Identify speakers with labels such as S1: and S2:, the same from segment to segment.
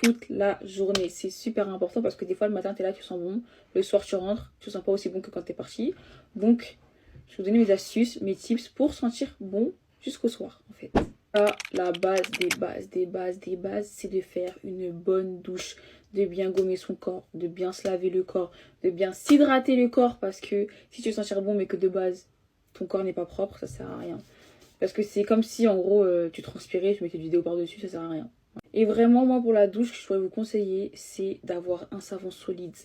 S1: toute la journée. C'est super important parce que des fois le matin tu es là, tu sens bon, le soir tu rentres, tu sens pas aussi bon que quand tu es parti. Donc je vais vous donner mes astuces, mes tips pour sentir bon jusqu'au soir en fait. Là, la base des bases, c'est de faire une bonne douche, de bien gommer son corps, de bien se laver le corps, de bien s'hydrater le corps parce que si tu veux sentir bon mais que de base ton corps n'est pas propre, ça sert à rien. Parce que c'est comme si en gros tu transpirais, tu mettais du déo par-dessus, ça sert à rien. Et vraiment, moi pour la douche, ce que je pourrais vous conseiller, c'est d'avoir un savon solide.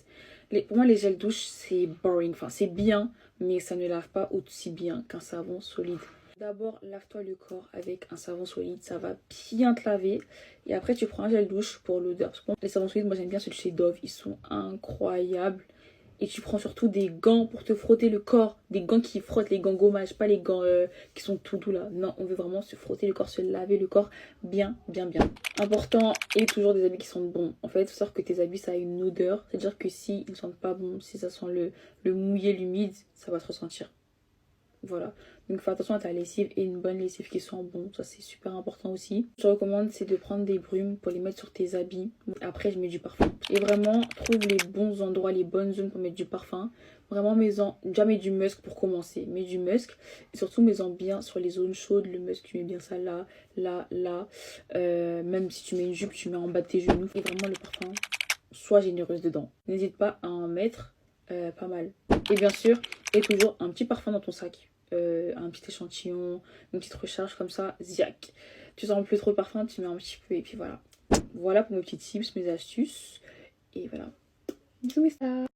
S1: Pour moi, les gels douche, c'est boring. Enfin, c'est bien, mais ça ne lave pas aussi bien qu'un savon solide. D'abord, lave-toi le corps avec un savon solide, ça va bien te laver. Et après, tu prends un gel douche pour l'odeur. Parce que les savons solides, moi j'aime bien ceux de chez Dove, ils sont incroyables. Et tu prends surtout des gants pour te frotter le corps. Des gants qui frottent, les gants gommage, pas les gants qui sont tout doux là. Non, on veut vraiment se frotter le corps, se laver le corps bien, bien, bien. Important, et toujours des habits qui sentent bon. En fait, il faut savoir que tes habits, ça a une odeur. C'est-à-dire que si ils ne sentent pas bon, si ça sent le mouillé, l'humide, ça va se ressentir. Voilà, donc fais attention à ta lessive et une bonne lessive qui sent bon, ça c'est super important aussi. Je te recommande c'est de prendre des brumes pour les mettre sur tes habits. Après je mets du parfum. Et vraiment trouve les bons endroits, les bonnes zones pour mettre du parfum. Vraiment déjà mets du musk pour commencer, mets du musk. Et surtout mets-en bien sur les zones chaudes, le musk tu mets bien ça là, là, là. Même si tu mets une jupe, tu mets en bas de tes genoux. Et vraiment le parfum, sois généreuse dedans. N'hésite pas à en mettre pas mal. Et bien sûr, et toujours un petit parfum dans ton sac. Un petit échantillon, une petite recharge comme ça, ziac. Tu sens plus trop de parfum, tu mets un petit peu et puis voilà. Voilà pour mes petits tips, mes astuces. Et voilà. Bisous mes stars.